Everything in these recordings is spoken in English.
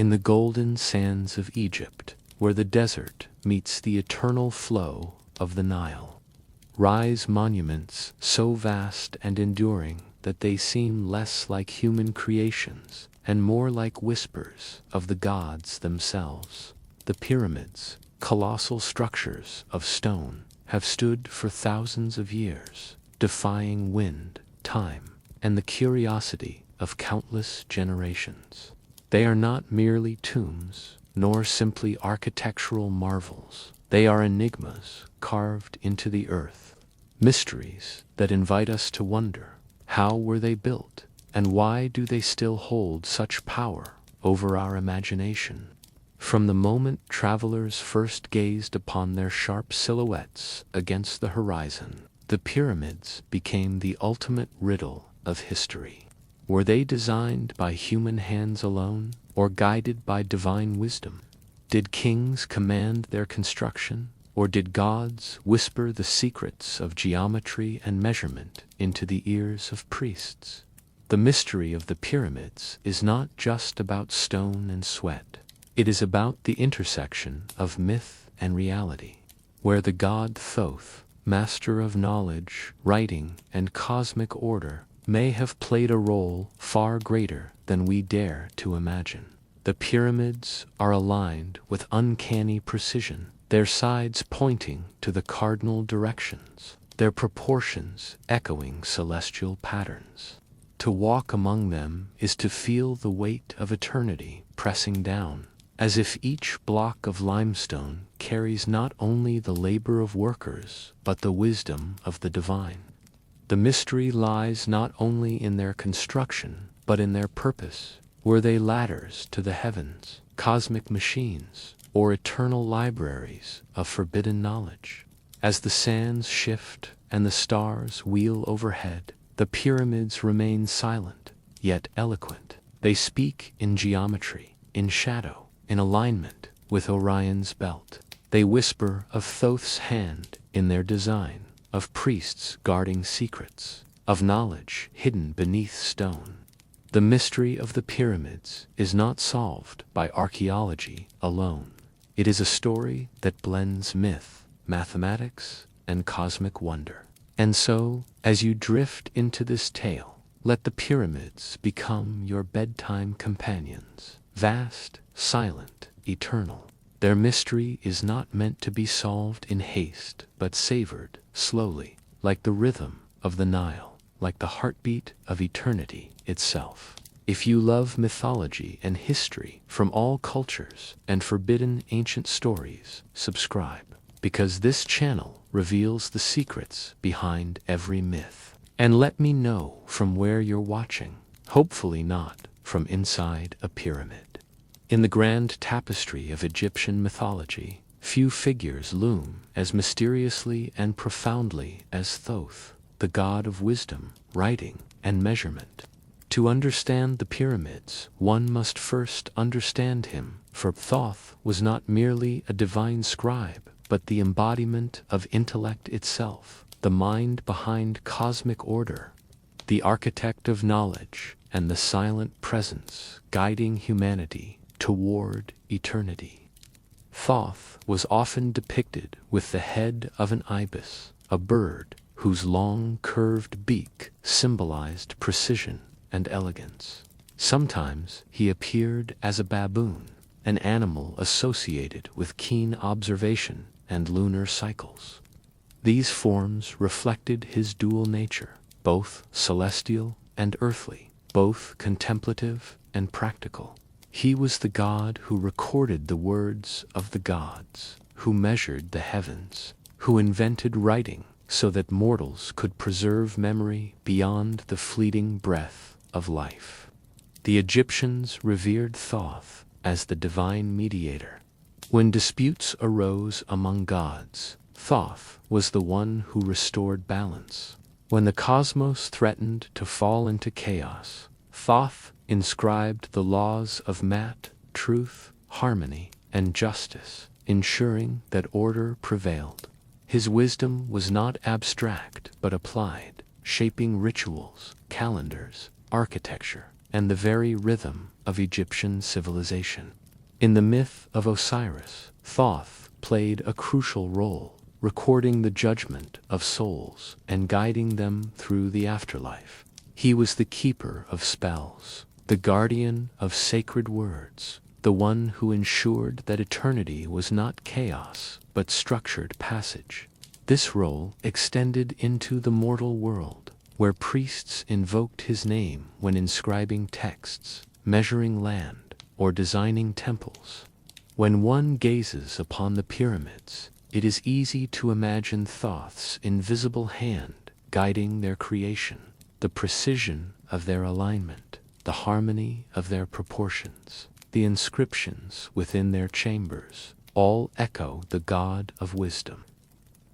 In the golden sands of Egypt, where the desert meets the eternal flow of the Nile, rise monuments so vast and enduring that they seem less like human creations and more like whispers of the gods themselves. The pyramids, colossal structures of stone, have stood for thousands of years, defying wind, time, and the curiosity of countless generations. They are not merely tombs, nor simply architectural marvels. They are enigmas carved into the earth, mysteries that invite us to wonder, how were they built, and why do they still hold such power over our imagination? From the moment travelers first gazed upon their sharp silhouettes against the horizon, the pyramids became the ultimate riddle of history. Were they designed by human hands alone, or guided by divine wisdom? Did kings command their construction, or did gods whisper the secrets of geometry and measurement into the ears of priests? The mystery of the pyramids is not just about stone and sweat. It is about the intersection of myth and reality, where the god Thoth, master of knowledge, writing, and cosmic order, may have played a role far greater than we dare to imagine. The pyramids are aligned with uncanny precision, their sides pointing to the cardinal directions, their proportions echoing celestial patterns. To walk among them is to feel the weight of eternity pressing down, as if each block of limestone carries not only the labor of workers, but the wisdom of the divine. The mystery lies not only in their construction, but in their purpose. Were they ladders to the heavens, cosmic machines, or eternal libraries of forbidden knowledge? As the sands shift and the stars wheel overhead, the pyramids remain silent, yet eloquent. They speak in geometry, in shadow, in alignment with Orion's belt. They whisper of Thoth's hand in their design, of priests guarding secrets, of knowledge hidden beneath stone. The mystery of the pyramids is not solved by archaeology alone. It is a story that blends myth, mathematics, and cosmic wonder. And so, as you drift into this tale, let the pyramids become your bedtime companions, vast, silent, eternal. Their mystery is not meant to be solved in haste, but savored slowly, like the rhythm of the Nile, like the heartbeat of eternity itself. If you love mythology and history from all cultures and forbidden ancient stories, subscribe, because this channel reveals the secrets behind every myth. And let me know from where you're watching, hopefully not from inside a pyramid. In the grand tapestry of Egyptian mythology, few figures loom as mysteriously and profoundly as Thoth, the god of wisdom, writing, and measurement. To understand the pyramids, one must first understand him, for Thoth was not merely a divine scribe, but the embodiment of intellect itself, the mind behind cosmic order, the architect of knowledge, and the silent presence guiding humanity toward eternity. Thoth was often depicted with the head of an ibis, a bird whose long curved beak symbolized precision and elegance. Sometimes he appeared as a baboon, an animal associated with keen observation and lunar cycles. These forms reflected his dual nature, both celestial and earthly, both contemplative and practical. He was the god who recorded the words of the gods, who measured the heavens, who invented writing so that mortals could preserve memory beyond the fleeting breath of life. The Egyptians revered Thoth as the divine mediator. When disputes arose among gods, Thoth was the one who restored balance. When the cosmos threatened to fall into chaos, Thoth inscribed the laws of math, truth, harmony, and justice, ensuring that order prevailed. His wisdom was not abstract but applied, shaping rituals, calendars, architecture, and the very rhythm of Egyptian civilization. In the myth of Osiris, Thoth played a crucial role, recording the judgment of souls and guiding them through the afterlife. He was the keeper of spells, the guardian of sacred words, the one who ensured that eternity was not chaos but structured passage. This role extended into the mortal world, where priests invoked his name when inscribing texts, measuring land, or designing temples. When one gazes upon the pyramids, it is easy to imagine Thoth's invisible hand guiding their creation, the precision of their alignment, the harmony of their proportions, the inscriptions within their chambers, all echo the God of wisdom.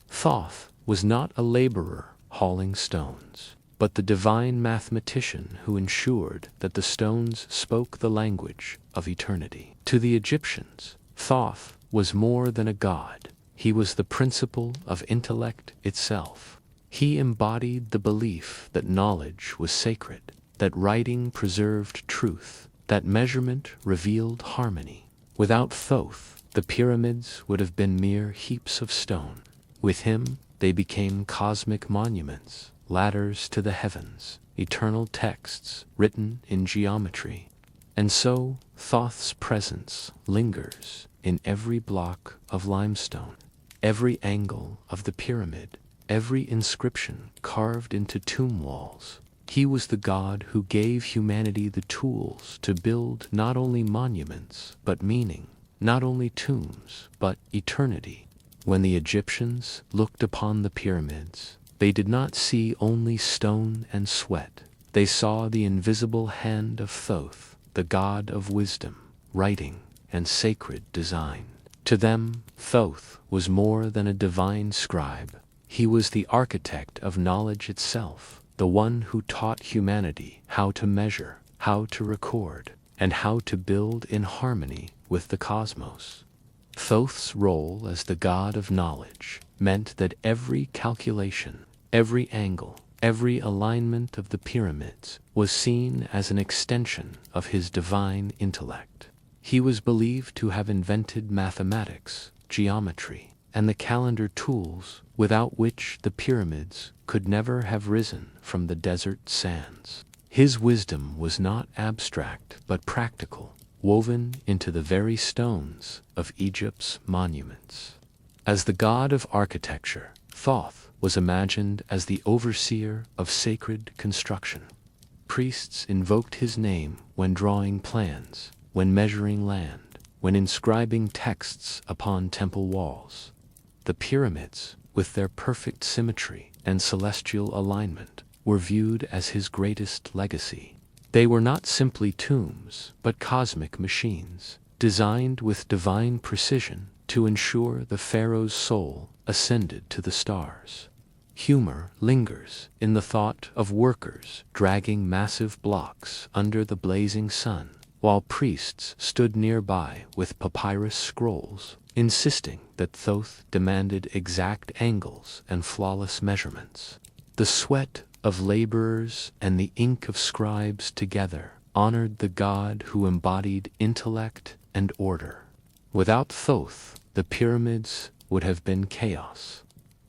Thoth was not a laborer hauling stones, but the divine mathematician who ensured that the stones spoke the language of eternity. To the Egyptians, Thoth was more than a god. He was the principle of intellect itself. He embodied the belief that knowledge was sacred, that writing preserved truth, that measurement revealed harmony. Without Thoth, the pyramids would have been mere heaps of stone. With him, they became cosmic monuments, ladders to the heavens, eternal texts written in geometry. And so, Thoth's presence lingers in every block of limestone, every angle of the pyramid, every inscription carved into tomb walls. He was the god who gave humanity the tools to build not only monuments, but meaning, not only tombs, but eternity. When the Egyptians looked upon the pyramids, they did not see only stone and sweat. They saw the invisible hand of Thoth, the god of wisdom, writing, and sacred design. To them, Thoth was more than a divine scribe. He was the architect of knowledge itself, the one who taught humanity how to measure, how to record, and how to build in harmony with the cosmos. Thoth's role as the god of knowledge meant that every calculation, every angle, every alignment of the pyramids was seen as an extension of his divine intellect. He was believed to have invented mathematics, geometry, and the calendar tools without which the pyramids could never have risen from the desert sands. His wisdom was not abstract but practical, woven into the very stones of Egypt's monuments. As the god of architecture, Thoth was imagined as the overseer of sacred construction. Priests invoked his name when drawing plans, when measuring land, when inscribing texts upon temple walls. The pyramids, with their perfect symmetry and celestial alignment, were viewed as his greatest legacy. They were not simply tombs, but cosmic machines, designed with divine precision to ensure the pharaoh's soul ascended to the stars. Humor lingers in the thought of workers dragging massive blocks under the blazing sun, while priests stood nearby with papyrus scrolls, insisting that Thoth demanded exact angles and flawless measurements. The sweat of laborers and the ink of scribes together honored the god who embodied intellect and order. Without Thoth, the pyramids would have been chaos.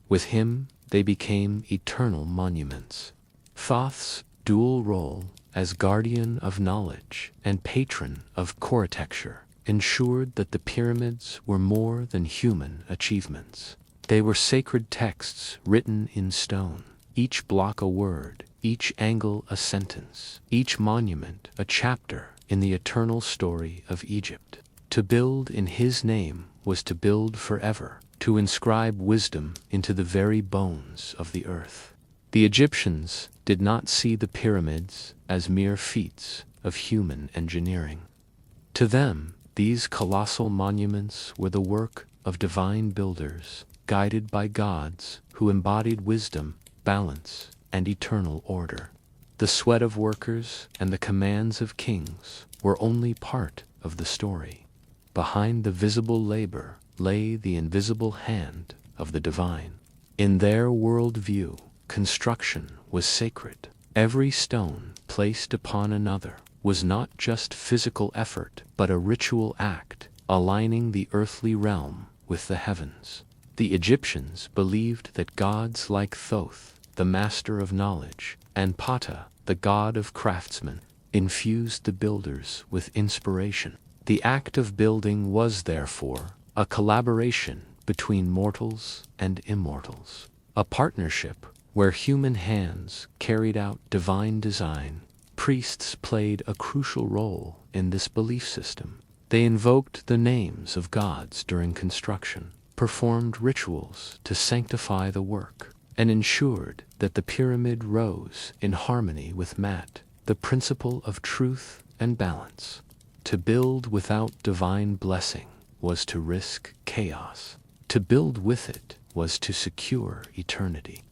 With him, they became eternal monuments. Thoth's dual role as guardian of knowledge and patron of architecture ensured that the pyramids were more than human achievements. They were sacred texts written in stone, each block a word, each angle a sentence, each monument a chapter in the eternal story of Egypt. To build in his name was to build forever, to inscribe wisdom into the very bones of the earth. The Egyptians did not see the pyramids as mere feats of human engineering. To them, these colossal monuments were the work of divine builders, guided by gods who embodied wisdom, balance, and eternal order. The sweat of workers and the commands of kings were only part of the story. Behind the visible labor lay the invisible hand of the divine. In their worldview, construction was sacred. Every stone placed upon another was not just physical effort, but a ritual act, aligning the earthly realm with the heavens. The Egyptians believed that gods like Thoth, the master of knowledge, and Ptah, the god of craftsmen, infused the builders with inspiration. The act of building was, therefore, a collaboration between mortals and immortals, a partnership where human hands carried out divine design. Priests played a crucial role in this belief system. They invoked the names of gods during construction, performed rituals to sanctify the work, and ensured that the pyramid rose in harmony with Mat, the principle of truth and balance. To build without divine blessing was to risk chaos. To build with it was to secure eternity.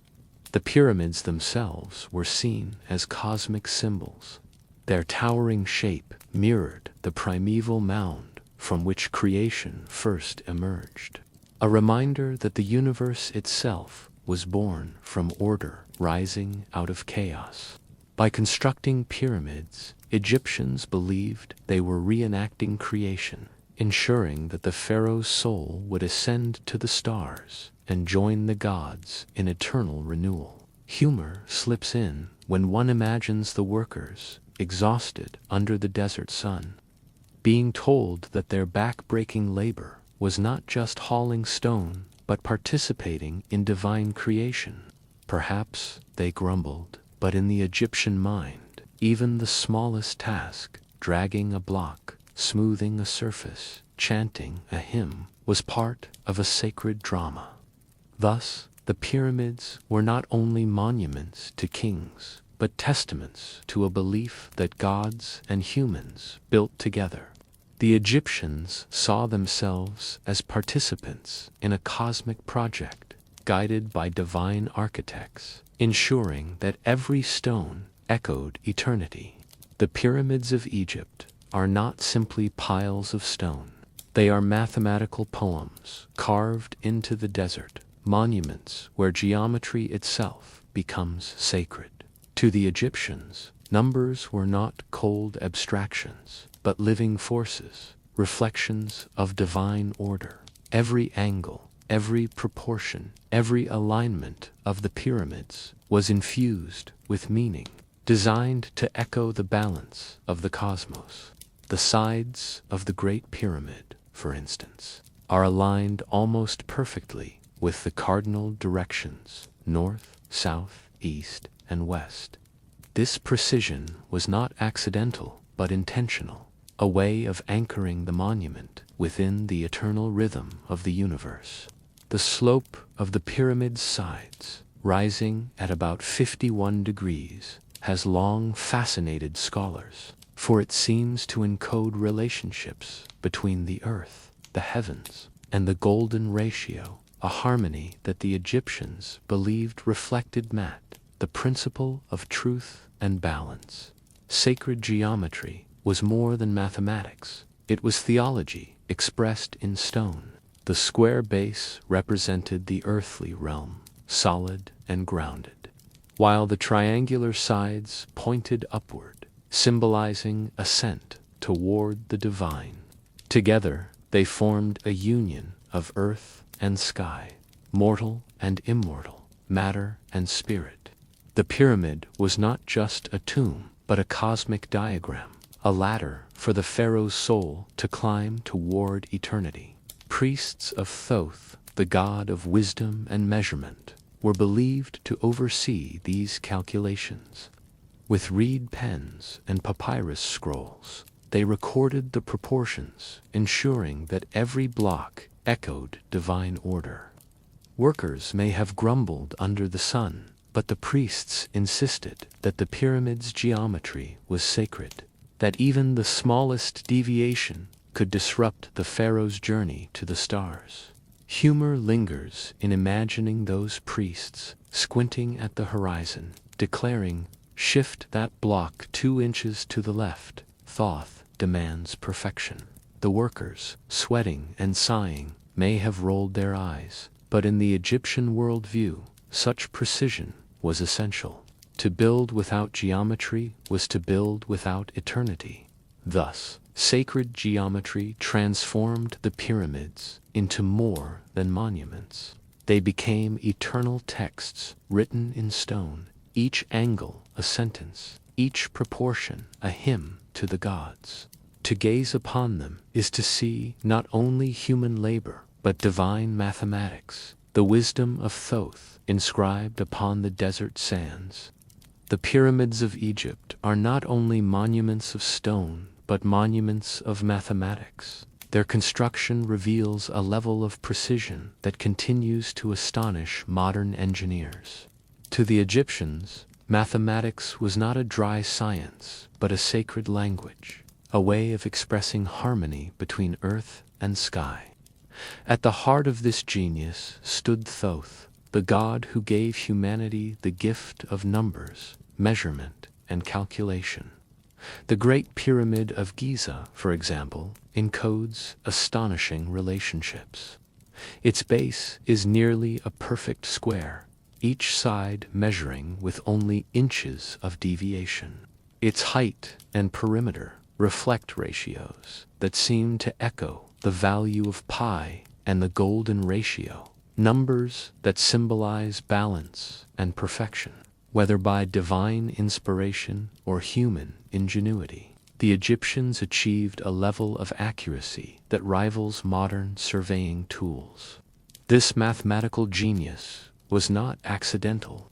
The pyramids themselves were seen as cosmic symbols. Their towering shape mirrored the primeval mound from which creation first emerged, a reminder that the universe itself was born from order rising out of chaos. By constructing pyramids, Egyptians believed they were reenacting creation, ensuring that the pharaoh's soul would ascend to the stars and join the gods in eternal renewal. Humor slips in when one imagines the workers, exhausted under the desert sun, being told that their back-breaking labor was not just hauling stone, but participating in divine creation. Perhaps they grumbled, but in the Egyptian mind, even the smallest task, dragging a block, smoothing a surface, chanting a hymn, was part of a sacred drama. Thus, the pyramids were not only monuments to kings, but testaments to a belief that gods and humans built together. The Egyptians saw themselves as participants in a cosmic project, guided by divine architects, ensuring that every stone echoed eternity. The pyramids of Egypt are not simply piles of stone. They are mathematical poems carved into the desert, monuments where geometry itself becomes sacred. To the Egyptians, numbers were not cold abstractions, but living forces, reflections of divine order. Every angle, every proportion, every alignment of the pyramids was infused with meaning, designed to echo the balance of the cosmos. The sides of the Great Pyramid, for instance, are aligned almost perfectly with the cardinal directions, north, south, east, and west. This precision was not accidental, but intentional, a way of anchoring the monument within the eternal rhythm of the universe. The slope of the pyramid's sides, rising at about 51 degrees, has long fascinated scholars, for it seems to encode relationships between the earth, the heavens, and the golden ratio, a harmony that the Egyptians believed reflected Mat, the principle of truth and balance. Sacred geometry was more than mathematics. It was theology expressed in stone. The square base represented the earthly realm, solid and grounded, while the triangular sides pointed upward, symbolizing ascent toward the divine. Together, they formed a union of earth and sky, mortal and immortal, matter and spirit. The pyramid was not just a tomb, but a cosmic diagram, a ladder for the pharaoh's soul to climb toward eternity. Priests of Thoth, the god of wisdom and measurement, were believed to oversee these calculations. With reed pens and papyrus scrolls, they recorded the proportions, ensuring that every block echoed divine order. Workers may have grumbled under the sun, but the priests insisted that the pyramid's geometry was sacred, that even the smallest deviation could disrupt the pharaoh's journey to the stars. Humor lingers in imagining those priests squinting at the horizon, declaring, "Shift that block 2 inches to the left. Thoth demands perfection." The workers, sweating and sighing, may have rolled their eyes, but in the Egyptian worldview, such precision was essential. To build without geometry was to build without eternity. Thus, sacred geometry transformed the pyramids into more than monuments. They became eternal texts written in stone, each angle a sentence, each proportion a hymn to the gods. To gaze upon them is to see not only human labor, but divine mathematics, the wisdom of Thoth inscribed upon the desert sands. The pyramids of Egypt are not only monuments of stone, but monuments of mathematics. Their construction reveals a level of precision that continues to astonish modern engineers. To the Egyptians, mathematics was not a dry science, but a sacred language, a way of expressing harmony between earth and sky. At the heart of this genius stood Thoth, the god who gave humanity the gift of numbers, measurement, and calculation. The Great Pyramid of Giza, for example, encodes astonishing relationships. Its base is nearly a perfect square, each side measuring with only inches of deviation. Its height and perimeter reflect ratios that seem to echo the value of pi and the golden ratio, numbers that symbolize balance and perfection. Whether by divine inspiration or human ingenuity, the Egyptians achieved a level of accuracy that rivals modern surveying tools. This mathematical genius was not accidental.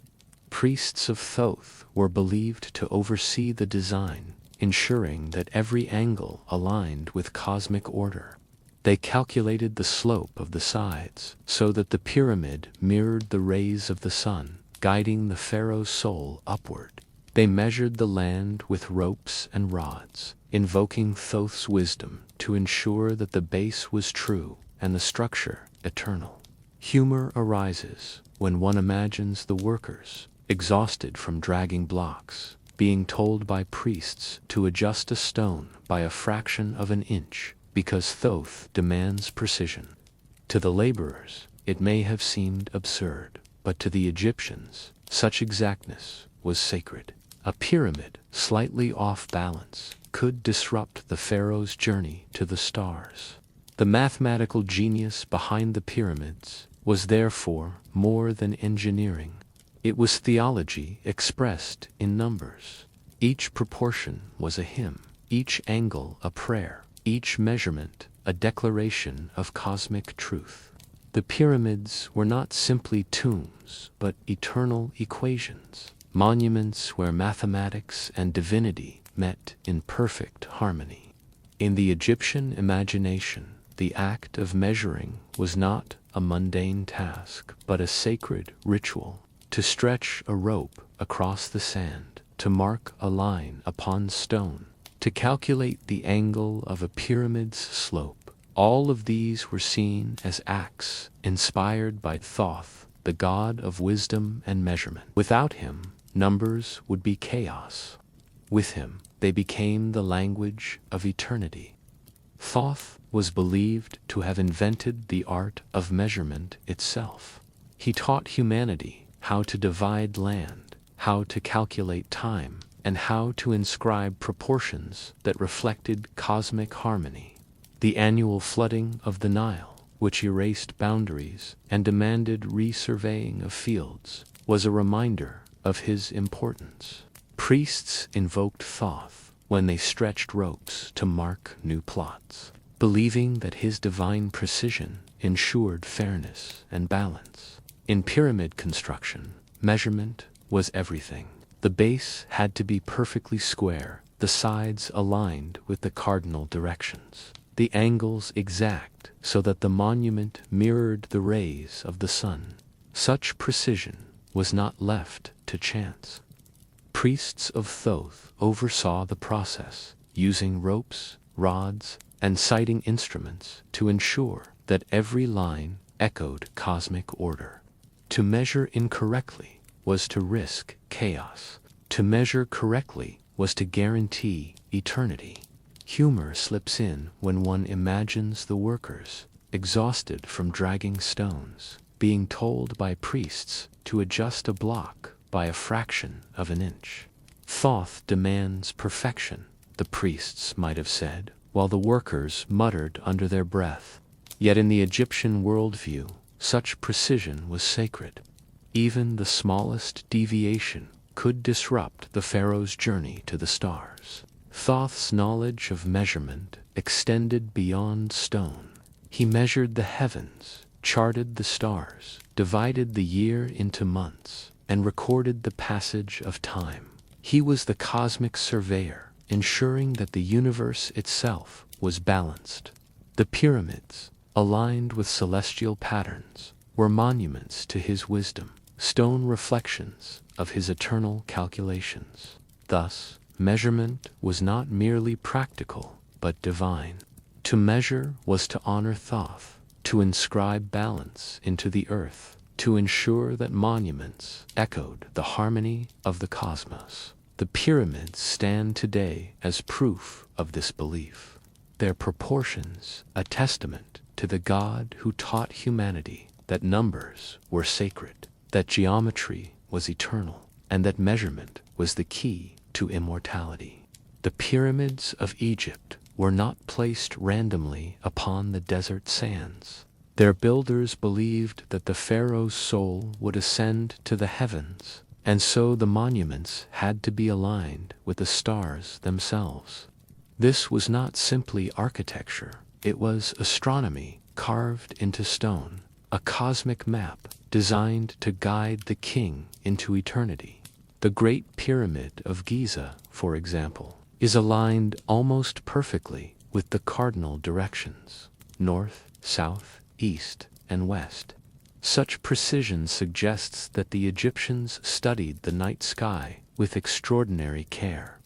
Priests of Thoth were believed to oversee the design, ensuring that every angle aligned with cosmic order. They calculated the slope of the sides so that the pyramid mirrored the rays of the sun, guiding the pharaoh's soul upward. They measured the land with ropes and rods, invoking Thoth's wisdom to ensure that the base was true and the structure eternal. Humor arises when one imagines the workers, exhausted from dragging blocks, being told by priests to adjust a stone by a fraction of an inch because Thoth demands precision. To the laborers, it may have seemed absurd, but to the Egyptians, such exactness was sacred. A pyramid slightly off balance could disrupt the pharaoh's journey to the stars. The mathematical genius behind the pyramids was therefore more than engineering. It was theology expressed in numbers. Each proportion was a hymn, each angle a prayer, each measurement a declaration of cosmic truth. The pyramids were not simply tombs, but eternal equations, monuments where mathematics and divinity met in perfect harmony. In the Egyptian imagination, the act of measuring was not a mundane task, but a sacred ritual. To stretch a rope across the sand, to mark a line upon stone, to calculate the angle of a pyramid's slope, all of these were seen as acts inspired by Thoth, the god of wisdom and measurement. Without him, numbers would be chaos. With him, they became the language of eternity. Thoth was believed to have invented the art of measurement itself. He taught humanity how to divide land, how to calculate time, and how to inscribe proportions that reflected cosmic harmony. The annual flooding of the Nile, which erased boundaries and demanded resurveying of fields, was a reminder of his importance. Priests invoked Thoth when they stretched ropes to mark new plots, believing that his divine precision ensured fairness and balance. In pyramid construction, measurement was everything. The base had to be perfectly square, the sides aligned with the cardinal directions, the angles exact so that the monument mirrored the rays of the sun. Such precision was not left to chance. Priests of Thoth oversaw the process, using ropes, rods, and sighting instruments to ensure that every line echoed cosmic order. To measure incorrectly was to risk chaos. To measure correctly was to guarantee eternity. Humor slips in when one imagines the workers, exhausted from dragging stones, being told by priests to adjust a block by a fraction of an inch. Thoth demands perfection, the priests might have said, while the workers muttered under their breath. Yet in the Egyptian worldview, such precision was sacred. Even the smallest deviation could disrupt the pharaoh's journey to the stars. Thoth's knowledge of measurement extended beyond stone. He measured the heavens, charted the stars, divided the year into months, and recorded the passage of time. He was the cosmic surveyor, ensuring that the universe itself was balanced. The pyramids, aligned with celestial patterns, were monuments to his wisdom, stone reflections of his eternal calculations. Thus, measurement was not merely practical, but divine. To measure was to honor Thoth, to inscribe balance into the earth, to ensure that monuments echoed the harmony of the cosmos. The pyramids stand today as proof of this belief. Their proportions a testament to the God who taught humanity that numbers were sacred, that geometry was eternal, and that measurement was the key to immortality. The pyramids of Egypt were not placed randomly upon the desert sands. Their builders believed that the pharaoh's soul would ascend to the heavens, and so the monuments had to be aligned with the stars themselves. This was not simply architecture, it was astronomy carved into stone, a cosmic map designed to guide the king into eternity. The Great Pyramid of Giza, for example, is aligned almost perfectly with the cardinal directions: north, south, east, and west. Such precision suggests that the Egyptians studied the night sky with extraordinary care.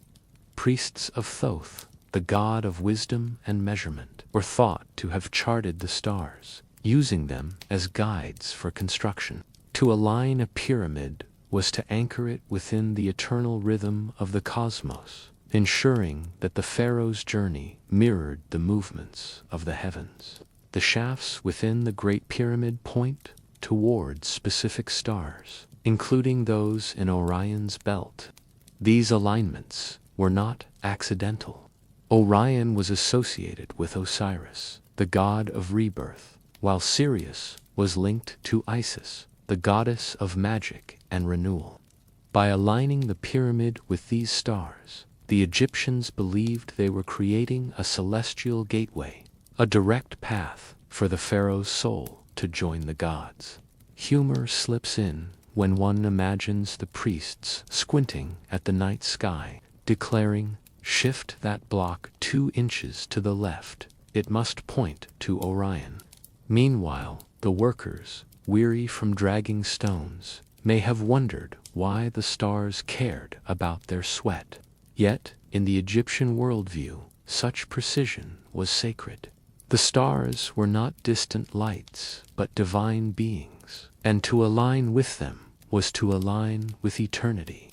Priests of Thoth, the god of wisdom and measurement, were thought to have charted the stars, using them as guides for construction. To align a pyramid was to anchor it within the eternal rhythm of the cosmos, ensuring that the pharaoh's journey mirrored the movements of the heavens. The shafts within the Great Pyramid point towards specific stars, including those in Orion's belt. These alignments were not accidental. Orion was associated with Osiris, the god of rebirth, while Sirius was linked to Isis, the goddess of magic and renewal. By aligning the pyramid with these stars, the Egyptians believed they were creating a celestial gateway, a direct path for the pharaoh's soul to join the gods. Humor slips in when one imagines the priests squinting at the night sky, declaring, "Shift that block 2 inches to the left, it must point to Orion." Meanwhile, the workers, weary from dragging stones, may have wondered why the stars cared about their sweat. Yet, in the Egyptian worldview, such precision was sacred. The stars were not distant lights, but divine beings, and to align with them was to align with eternity.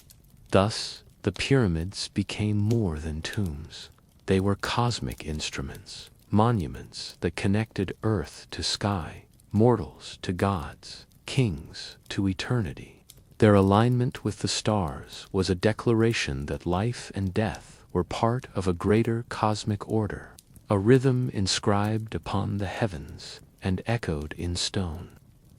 Thus, the pyramids became more than tombs. They were cosmic instruments, monuments that connected earth to sky, mortals to gods, kings to eternity. Their alignment with the stars was a declaration that life and death were part of a greater cosmic order, a rhythm inscribed upon the heavens and echoed in stone.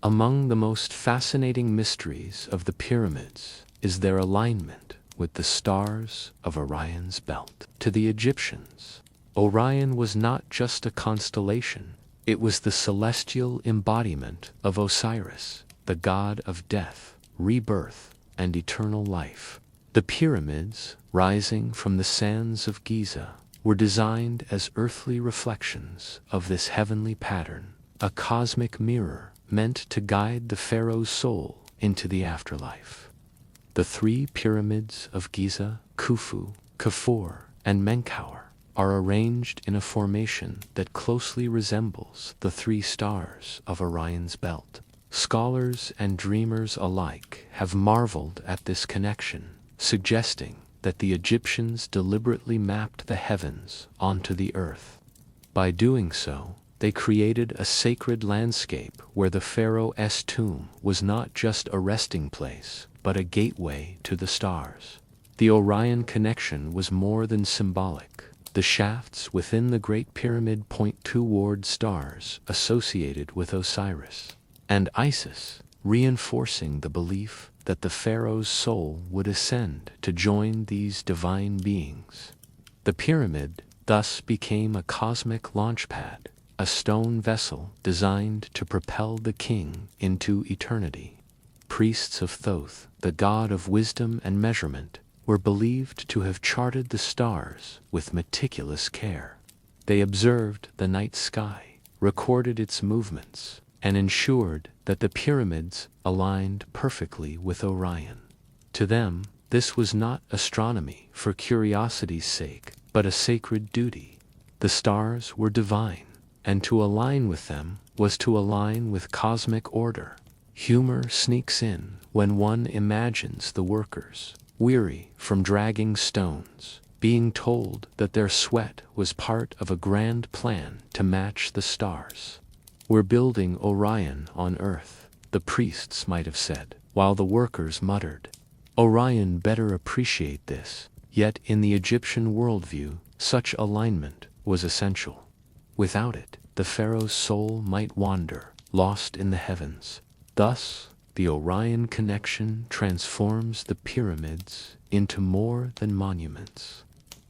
Among the most fascinating mysteries of the pyramids is their alignment with the stars of Orion's belt. To the Egyptians, Orion was not just a constellation, it was the celestial embodiment of Osiris, the god of death, rebirth, and eternal life. The pyramids, rising from the sands of Giza, were designed as earthly reflections of this heavenly pattern, a cosmic mirror meant to guide the pharaoh's soul into the afterlife. The 3 pyramids of Giza, Khufu, Kafur, and Menkaure, are arranged in a formation that closely resembles the 3 stars of Orion's belt. Scholars and dreamers alike have marveled at this connection, suggesting that the Egyptians deliberately mapped the heavens onto the earth. By doing so, they created a sacred landscape where the pharaoh's tomb was not just a resting place, but a gateway to the stars. The Orion connection was more than symbolic. The shafts within the Great Pyramid point toward stars associated with Osiris and Isis, reinforcing the belief that the pharaoh's soul would ascend to join these divine beings. The pyramid thus became a cosmic launchpad, a stone vessel designed to propel the king into eternity. Priests of Thoth, the god of wisdom and measurement, were believed to have charted the stars with meticulous care. They observed the night sky, recorded its movements, and ensured that the pyramids aligned perfectly with Orion. To them, this was not astronomy for curiosity's sake, but a sacred duty. The stars were divine, and to align with them was to align with cosmic order. Humor sneaks in when one imagines the workers, weary from dragging stones, being told that their sweat was part of a grand plan to match the stars. "We're building Orion on Earth," the priests might have said, while the workers muttered, "Orion better appreciate this." Yet in the Egyptian worldview, such alignment was essential. Without it, the pharaoh's soul might wander, lost in the heavens. Thus, the Orion connection transforms the pyramids into more than monuments.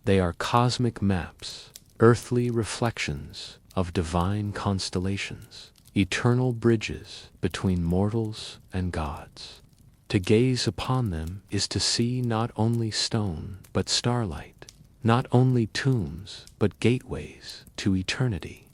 They are cosmic maps, earthly reflections of divine constellations, eternal bridges between mortals and gods. To gaze upon them is to see not only stone but starlight, not only tombs but gateways to eternity.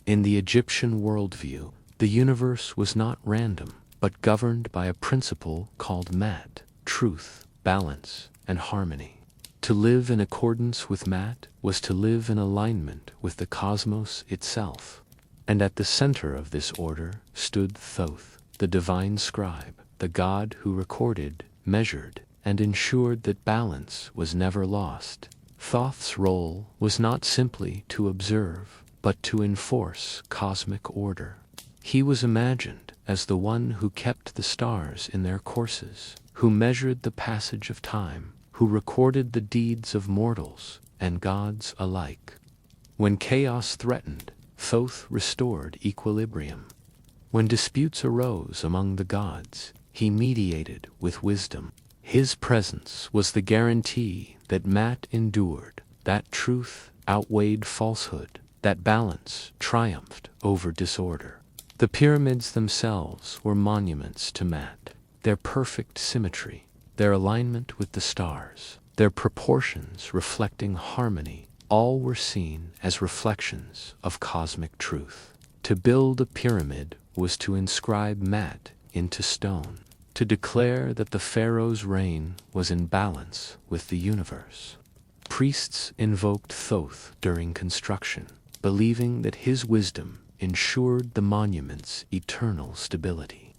In the Egyptian worldview, the universe was not random, but governed by a principle called Mat, truth, balance, and harmony. To live in accordance with Mat was to live in alignment with the cosmos itself. And at the center of this order stood Thoth, the divine scribe, the god who recorded, measured, and ensured that balance was never lost. Thoth's role was not simply to observe, but to enforce cosmic order. He was imagined as the one who kept the stars in their courses, who measured the passage of time, who recorded the deeds of mortals and gods alike. When chaos threatened, Thoth restored equilibrium. When disputes arose among the gods, he mediated with wisdom. His presence was the guarantee that Mat endured, that truth outweighed falsehood, that balance triumphed over disorder. The pyramids themselves were monuments to Mat. Their perfect symmetry, their alignment with the stars, their proportions reflecting harmony, all were seen as reflections of cosmic truth. To build a pyramid was to inscribe Mat into stone, to declare that the pharaoh's reign was in balance with the universe. Priests invoked Thoth during construction, believing that his wisdom ensured the monument's eternal stability.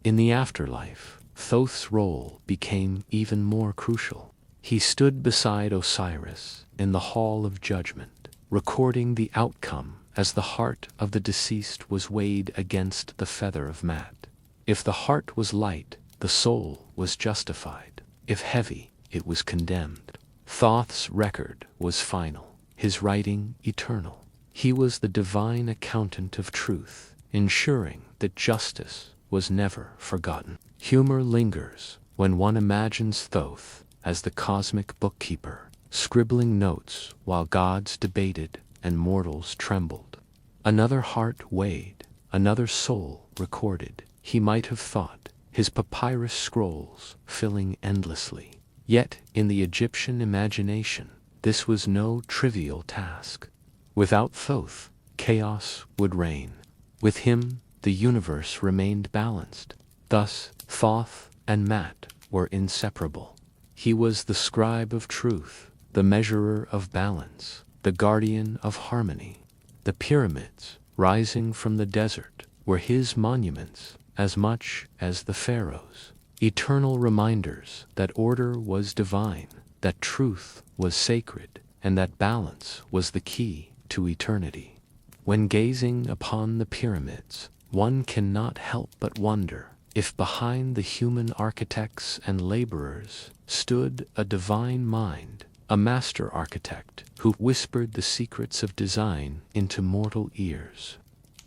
In the afterlife, Thoth's role became even more crucial. He stood beside Osiris in the Hall of Judgment, recording the outcome as the heart of the deceased was weighed against the feather of Mat. If the heart was light, the soul was justified. If heavy, it was condemned. Thoth's record was final, his writing eternal. He was the divine accountant of truth, ensuring that justice was never forgotten. Humor lingers when one imagines Thoth as the cosmic bookkeeper, scribbling notes while gods debated and mortals trembled. Another heart weighed, another soul recorded. He might have thought, his papyrus scrolls filling endlessly. Yet, in the Egyptian imagination, this was no trivial task. Without Thoth, chaos would reign. With him, the universe remained balanced. Thus, Thoth and Mat were inseparable. He was the scribe of truth, the measurer of balance, the guardian of harmony. The pyramids, rising from the desert, were his monuments as much as the pharaoh's, eternal reminders that order was divine, that truth was sacred, and that balance was the key to eternity. When gazing upon the pyramids, one cannot help but wonder if behind the human architects and laborers stood a divine mind, a master architect who whispered the secrets of design into mortal ears.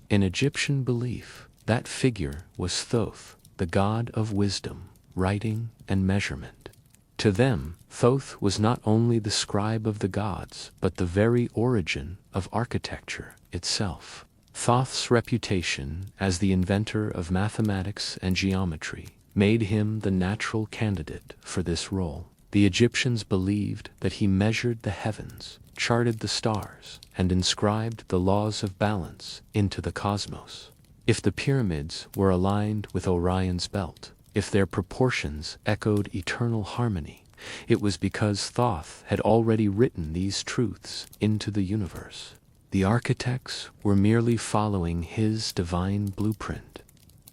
In Egyptian belief, that figure was Thoth, the god of wisdom, writing, and measurement. To them, Thoth was not only the scribe of the gods, but the very origin of architecture itself. Thoth's reputation as the inventor of mathematics and geometry made him the natural candidate for this role. The Egyptians believed that he measured the heavens, charted the stars, and inscribed the laws of balance into the cosmos. If the pyramids were aligned with Orion's belt, if their proportions echoed eternal harmony, it was because Thoth had already written these truths into the universe. The architects were merely following his divine blueprint.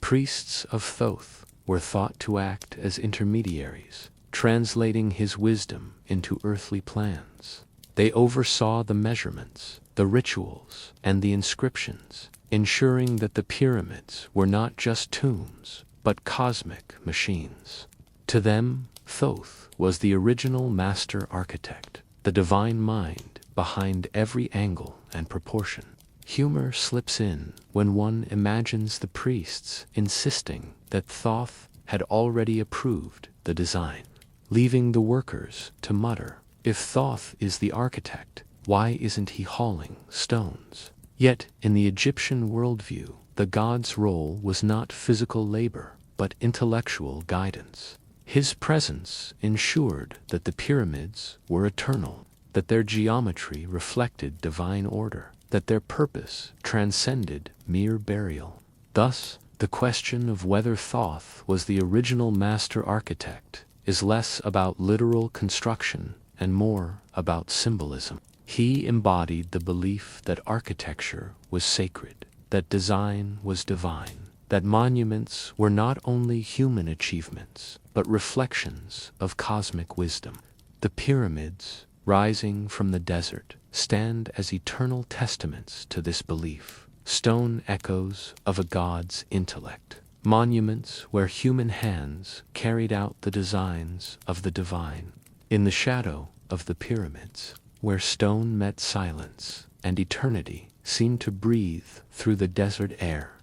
Priests of Thoth were thought to act as intermediaries, translating his wisdom into earthly plans. They oversaw the measurements, the rituals, and the inscriptions, ensuring that the pyramids were not just tombs, but cosmic machines. To them, Thoth was the original master architect, the divine mind behind every angle and proportion. Humor slips in when one imagines the priests insisting that Thoth had already approved the design, leaving the workers to mutter, "If Thoth is the architect, why isn't he hauling stones?" Yet, in the Egyptian worldview, the god's role was not physical labor, but intellectual guidance. His presence ensured that the pyramids were eternal, that their geometry reflected divine order, that their purpose transcended mere burial. Thus, the question of whether Thoth was the original master architect is less about literal construction and more about symbolism. He embodied the belief that architecture was sacred, that design was divine, that monuments were not only human achievements, but reflections of cosmic wisdom. The pyramids, rising from the desert, stand as eternal testaments to this belief, stone echoes of a god's intellect, monuments where human hands carried out the designs of the divine. In the shadow of the pyramids, where stone met silence and eternity seemed to breathe through the desert air,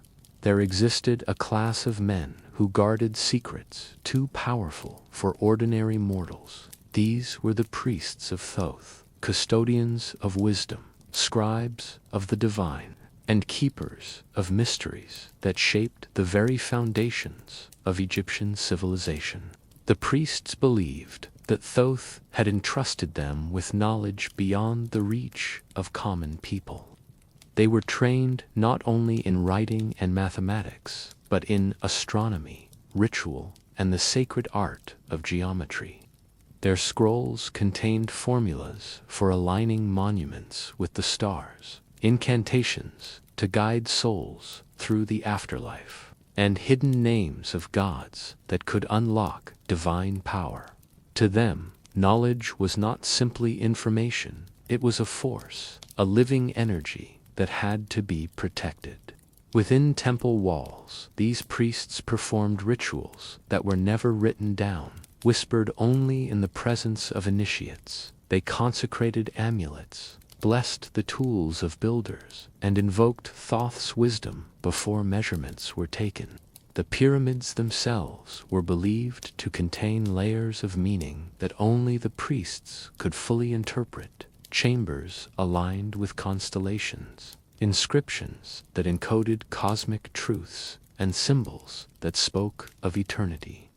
there existed a class of men who guarded secrets too powerful for ordinary mortals. These were the priests of Thoth, custodians of wisdom, scribes of the divine, and keepers of mysteries that shaped the very foundations of Egyptian civilization. The priests believed that Thoth had entrusted them with knowledge beyond the reach of common people. They were trained not only in writing and mathematics, but in astronomy, ritual, and the sacred art of geometry. Their scrolls contained formulas for aligning monuments with the stars, incantations to guide souls through the afterlife, and hidden names of gods that could unlock divine power. To them, knowledge was not simply information, it was a force, a living energy that had to be protected. Within temple walls, these priests performed rituals that were never written down, whispered only in the presence of initiates. They consecrated amulets, blessed the tools of builders, and invoked Thoth's wisdom before measurements were taken. The pyramids themselves were believed to contain layers of meaning that only the priests could fully interpret, chambers aligned with constellations, inscriptions that encoded cosmic truths, and symbols that spoke of eternity.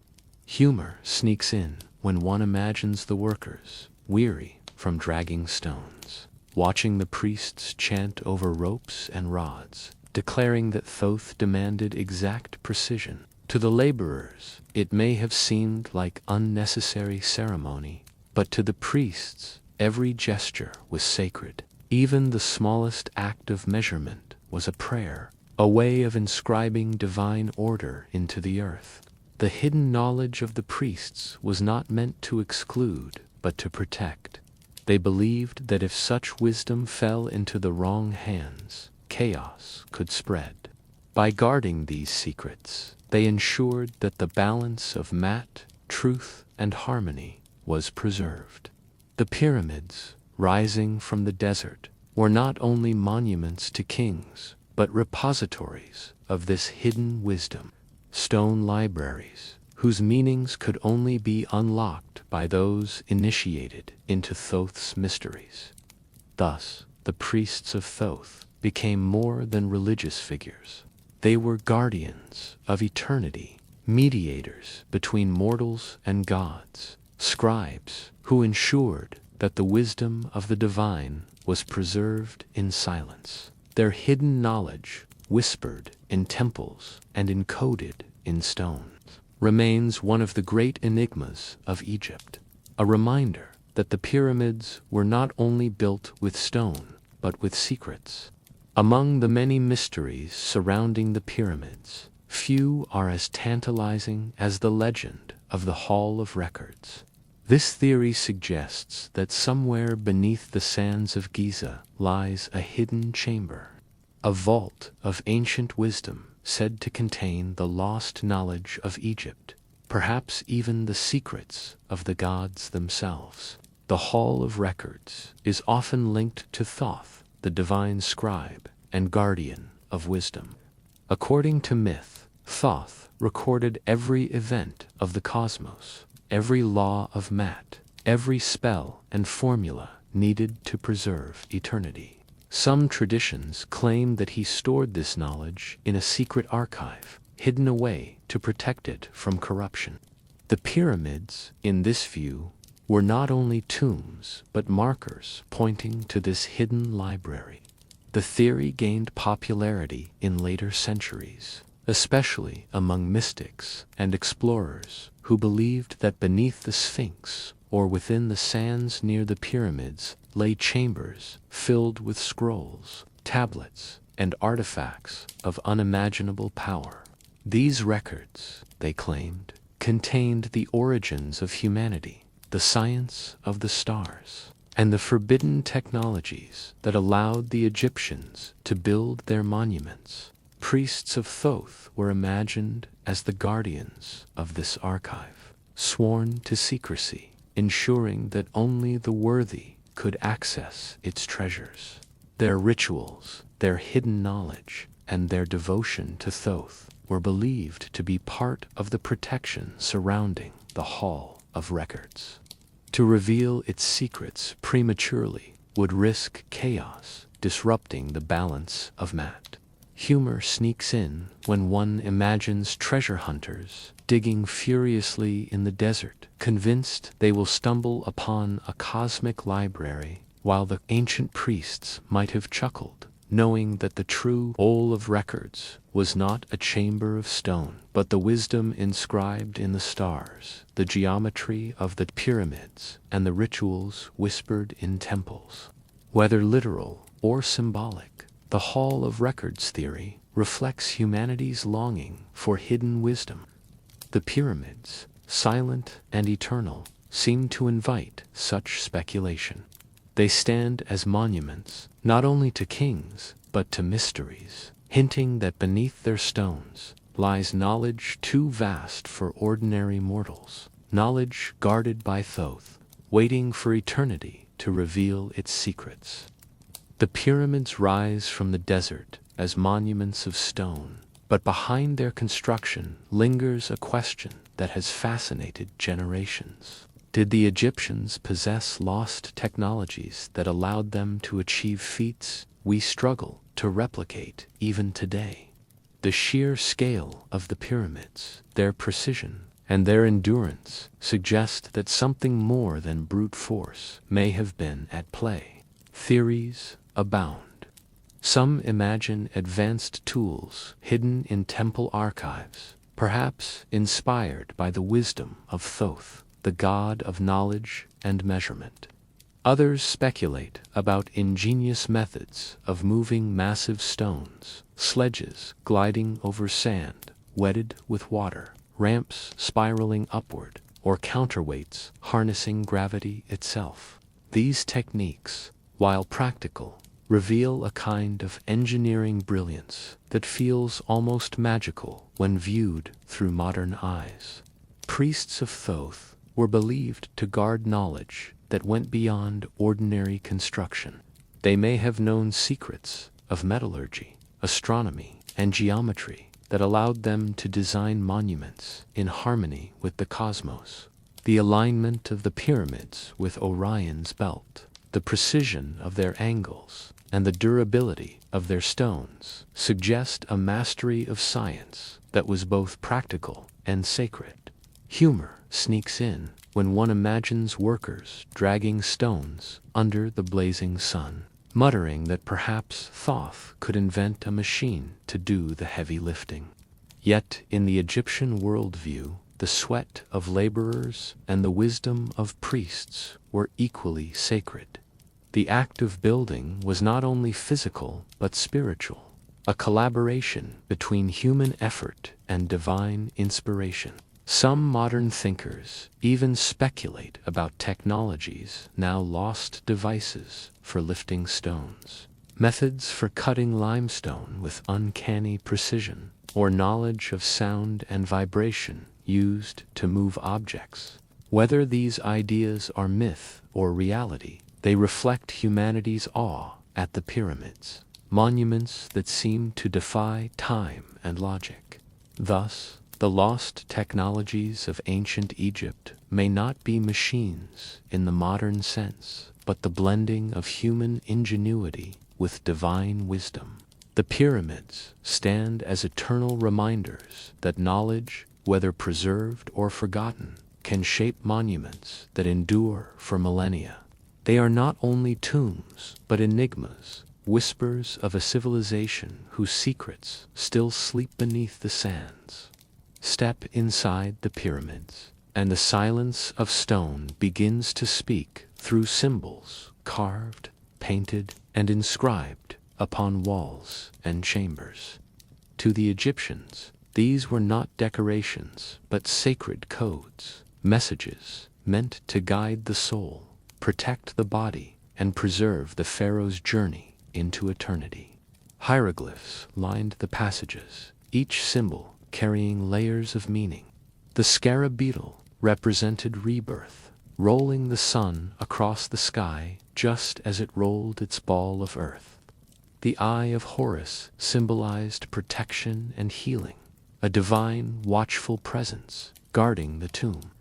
Humor sneaks in when one imagines the workers, weary from dragging stones, watching the priests chant over ropes and rods, declaring that Thoth demanded exact precision. To the laborers, it may have seemed like unnecessary ceremony, but to the priests, every gesture was sacred. Even the smallest act of measurement was a prayer, a way of inscribing divine order into the earth. The hidden knowledge of the priests was not meant to exclude, but to protect. They believed that if such wisdom fell into the wrong hands, chaos could spread. By guarding these secrets, they ensured that the balance of math, truth, and harmony was preserved. The pyramids, rising from the desert, were not only monuments to kings, but repositories of this hidden wisdom, stone libraries, whose meanings could only be unlocked by those initiated into Thoth's mysteries. Thus, the priests of Thoth became more than religious figures. They were guardians of eternity, mediators between mortals and gods, scribes who ensured that the wisdom of the divine was preserved in silence. Their hidden knowledge, whispered in temples and encoded in stones, remains one of the great enigmas of Egypt, a reminder that the pyramids were not only built with stone, but with secrets. Among the many mysteries surrounding the pyramids, few are as tantalizing as the legend of the Hall of Records. This theory suggests that somewhere beneath the sands of Giza lies a hidden chamber, a vault of ancient wisdom said to contain the lost knowledge of Egypt, perhaps even the secrets of the gods themselves. The Hall of Records is often linked to Thoth, the divine scribe and guardian of wisdom. According to myth, Thoth recorded every event of the cosmos, every law of math, every spell and formula needed to preserve eternity. Some traditions claim that he stored this knowledge in a secret archive, hidden away to protect it from corruption. The pyramids, in this view, were not only tombs but markers pointing to this hidden library. The theory gained popularity in later centuries, especially among mystics and explorers who believed that beneath the Sphinx or within the sands near the pyramids lay chambers filled with scrolls, tablets, and artifacts of unimaginable power. These records, they claimed, contained the origins of humanity, the science of the stars, and the forbidden technologies that allowed the Egyptians to build their monuments. Priests of Thoth were imagined as the guardians of this archive, sworn to secrecy, ensuring that only the worthy could access its treasures. Their rituals, their hidden knowledge, and their devotion to Thoth were believed to be part of the protection surrounding the Hall of Records. To reveal its secrets prematurely would risk chaos, disrupting the balance of math. Humor sneaks in when one imagines treasure hunters digging furiously in the desert, convinced they will stumble upon a cosmic library, while the ancient priests might have chuckled, knowing that the true Hall of Records was not a chamber of stone, but the wisdom inscribed in the stars, the geometry of the pyramids, and the rituals whispered in temples. Whether literal or symbolic, the Hall of Records theory reflects humanity's longing for hidden wisdom. The pyramids, silent and eternal, seem to invite such speculation. They stand as monuments, not only to kings, but to mysteries, hinting that beneath their stones lies knowledge too vast for ordinary mortals, knowledge guarded by Thoth, waiting for eternity to reveal its secrets. The pyramids rise from the desert as monuments of stone, but behind their construction lingers a question that has fascinated generations. Did the Egyptians possess lost technologies that allowed them to achieve feats we struggle to replicate even today? The sheer scale of the pyramids, their precision, and their endurance suggest that something more than brute force may have been at play. Theories abound. Some imagine advanced tools hidden in temple archives, perhaps inspired by the wisdom of Thoth, the god of knowledge and measurement. Others speculate about ingenious methods of moving massive stones, sledges gliding over sand, wetted with water, ramps spiraling upward, or counterweights harnessing gravity itself. These techniques, while practical, reveal a kind of engineering brilliance that feels almost magical when viewed through modern eyes. Priests of Thoth were believed to guard knowledge that went beyond ordinary construction. They may have known secrets of metallurgy, astronomy, and geometry that allowed them to design monuments in harmony with the cosmos. The alignment of the pyramids with Orion's belt, the precision of their angles, and the durability of their stones suggest a mastery of science that was both practical and sacred. Humor sneaks in when one imagines workers dragging stones under the blazing sun, muttering that perhaps Thoth could invent a machine to do the heavy lifting. Yet in the Egyptian worldview, the sweat of laborers and the wisdom of priests were equally sacred. The act of building was not only physical but spiritual, a collaboration between human effort and divine inspiration. Some modern thinkers even speculate about technologies now lost, devices for lifting stones, methods for cutting limestone with uncanny precision, or knowledge of sound and vibration used to move objects. Whether these ideas are myth or reality, they reflect humanity's awe at the pyramids, monuments that seem to defy time and logic. Thus, the lost technologies of ancient Egypt may not be machines in the modern sense, but the blending of human ingenuity with divine wisdom. The pyramids stand as eternal reminders that knowledge, whether preserved or forgotten, can shape monuments that endure for millennia. They are not only tombs, but enigmas, whispers of a civilization whose secrets still sleep beneath the sands. Step inside the pyramids, and the silence of stone begins to speak through symbols carved, painted, and inscribed upon walls and chambers. To the Egyptians, these were not decorations, but sacred codes, messages meant to guide the soul, protect the body, and preserve the pharaoh's journey into eternity. Hieroglyphs lined the passages, each symbol carrying layers of meaning. The scarab beetle represented rebirth, rolling the sun across the sky just as it rolled its ball of earth. The eye of Horus symbolized protection and healing, a divine watchful presence guarding the tomb.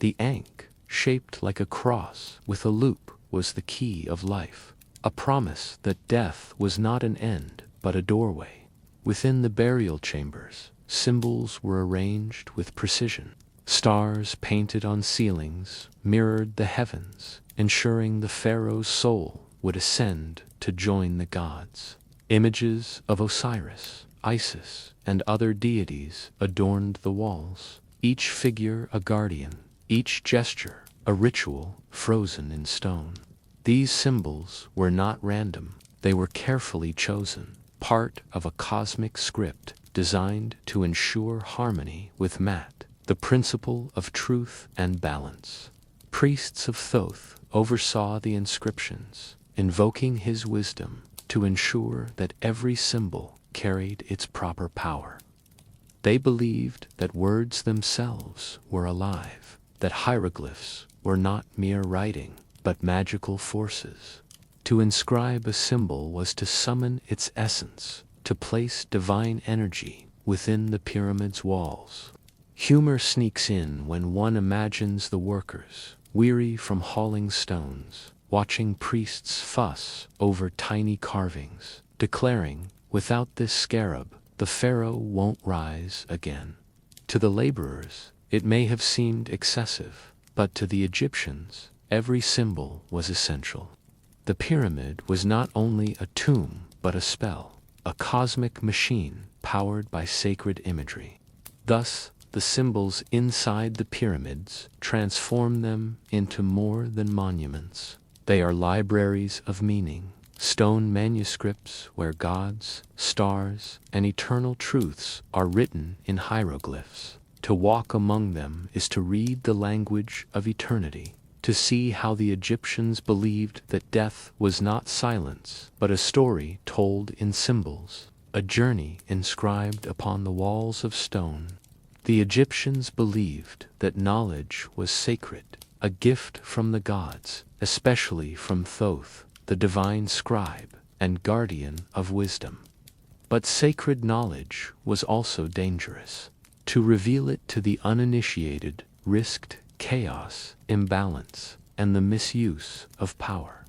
The ankh, shaped like a cross with a loop, was the key of life, a promise that death was not an end but a doorway. Within the burial chambers, symbols were arranged with precision. Stars painted on ceilings mirrored the heavens, ensuring the pharaoh's soul would ascend to join the gods. Images of Osiris, Isis, and other deities adorned the walls, each figure a guardian, each gesture a ritual frozen in stone. These symbols were not random, they were carefully chosen, part of a cosmic script designed to ensure harmony with Mat, the principle of truth and balance. Priests of Thoth oversaw the inscriptions, invoking his wisdom to ensure that every symbol carried its proper power. They believed that words themselves were alive, that hieroglyphs were not mere writing, but magical forces. To inscribe a symbol was to summon its essence, to place divine energy within the pyramid's walls. Humor sneaks in when one imagines the workers, weary from hauling stones, watching priests fuss over tiny carvings, declaring, "Without this scarab, the pharaoh won't rise again." To the laborers, it may have seemed excessive, but to the Egyptians, every symbol was essential. The pyramid was not only a tomb, but a spell, a cosmic machine powered by sacred imagery. Thus, the symbols inside the pyramids transform them into more than monuments. They are libraries of meaning, stone manuscripts where gods, stars, and eternal truths are written in hieroglyphs. To walk among them is to read the language of eternity, to see how the Egyptians believed that death was not silence, but a story told in symbols, a journey inscribed upon the walls of stone. The Egyptians believed that knowledge was sacred, a gift from the gods, especially from Thoth, the divine scribe and guardian of wisdom. But sacred knowledge was also dangerous. To reveal it to the uninitiated risked chaos, imbalance, and the misuse of power.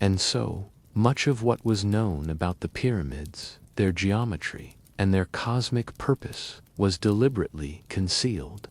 And so, much of what was known about the pyramids, their geometry, and their cosmic purpose was deliberately concealed.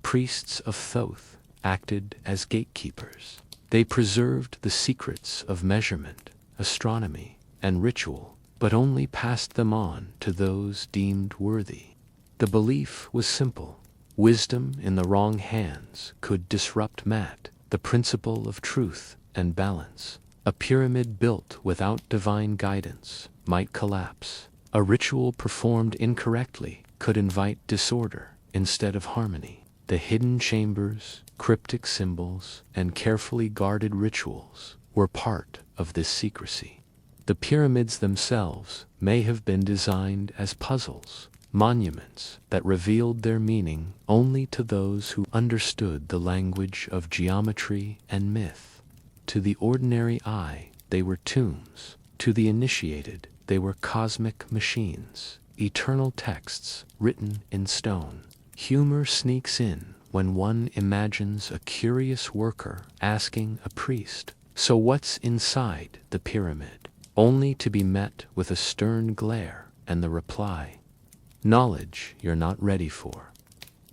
Priests of Thoth acted as gatekeepers. They preserved the secrets of measurement, astronomy, and ritual, but only passed them on to those deemed worthy. The belief was simple. Wisdom in the wrong hands could disrupt Mat, the principle of truth and balance. A pyramid built without divine guidance might collapse. A ritual performed incorrectly could invite disorder instead of harmony. The hidden chambers, cryptic symbols, and carefully guarded rituals were part of this secrecy. The pyramids themselves may have been designed as puzzles, monuments that revealed their meaning only to those who understood the language of geometry and myth. To the ordinary eye, they were tombs. To the initiated, they were cosmic machines, eternal texts written in stone. Humor sneaks in when one imagines a curious worker asking a priest, "So what's inside the pyramid?" only to be met with a stern glare and the reply, "Knowledge you're not ready for."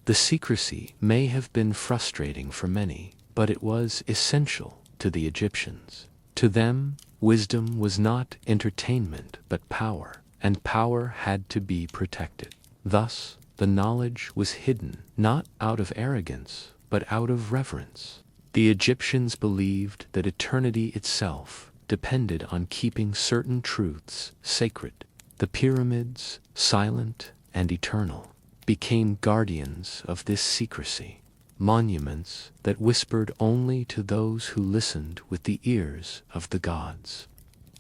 The secrecy may have been frustrating for many, but it was essential to the Egyptians. To them, wisdom was not entertainment but power, and power had to be protected. Thus, the knowledge was hidden, not out of arrogance, but out of reverence. The Egyptians believed that eternity itself depended on keeping certain truths sacred. The pyramids, silent and eternal, became guardians of this secrecy, monuments that whispered only to those who listened with the ears of the gods.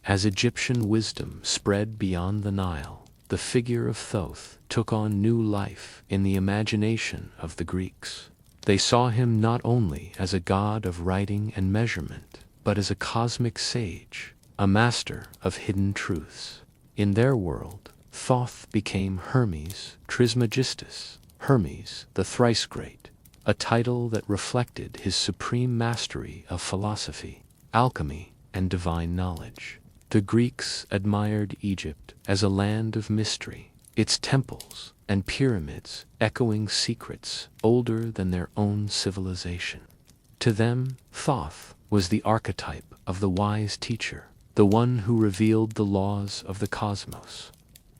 As Egyptian wisdom spread beyond the Nile, the figure of Thoth took on new life in the imagination of the Greeks. They saw him not only as a god of writing and measurement, but as a cosmic sage, a master of hidden truths. In their world, Thoth became Hermes Trismegistus, Hermes the thrice great, a title that reflected his supreme mastery of philosophy, alchemy, and divine knowledge. The Greeks admired Egypt as a land of mystery, its temples and pyramids echoing secrets older than their own civilization. To them, Thoth was the archetype of the wise teacher, the one who revealed the laws of the cosmos.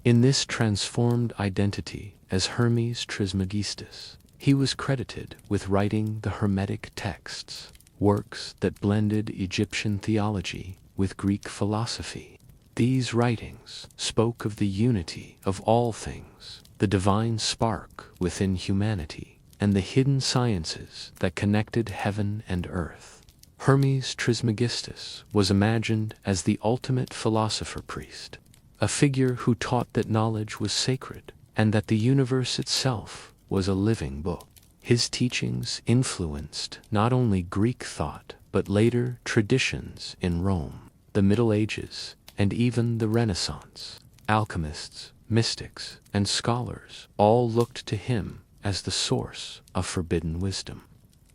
In this transformed identity as Hermes Trismegistus, he was credited with writing the Hermetic texts, works that blended Egyptian theology with Greek philosophy. These writings spoke of the unity of all things, the divine spark within humanity, and the hidden sciences that connected heaven and earth. Hermes Trismegistus was imagined as the ultimate philosopher priest, a figure who taught that knowledge was sacred and that the universe itself was a living book. His teachings influenced not only Greek thought, but later traditions in Rome, the Middle Ages, and even the Renaissance. Alchemists, mystics, and scholars all looked to him as the source of forbidden wisdom,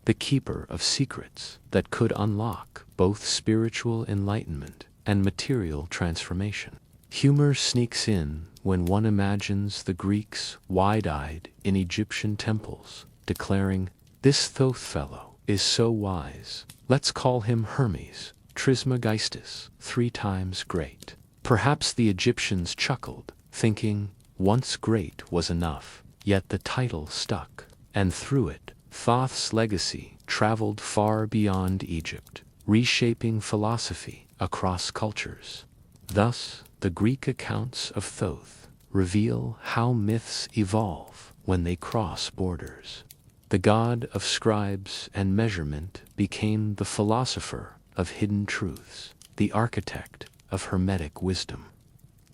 the keeper of secrets that could unlock both spiritual enlightenment and material transformation. Humor sneaks in when one imagines the Greeks wide-eyed in Egyptian temples, declaring, "This Thoth fellow is so wise, let's call him Hermes Trismegistus, 3 times great." Perhaps the Egyptians chuckled, thinking, once great was enough, yet the title stuck, and through it, Thoth's legacy traveled far beyond Egypt, reshaping philosophy across cultures. Thus, the Greek accounts of Thoth reveal how myths evolve when they cross borders. The god of scribes and measurement became the philosopher of hidden truths, the architect of hermetic wisdom.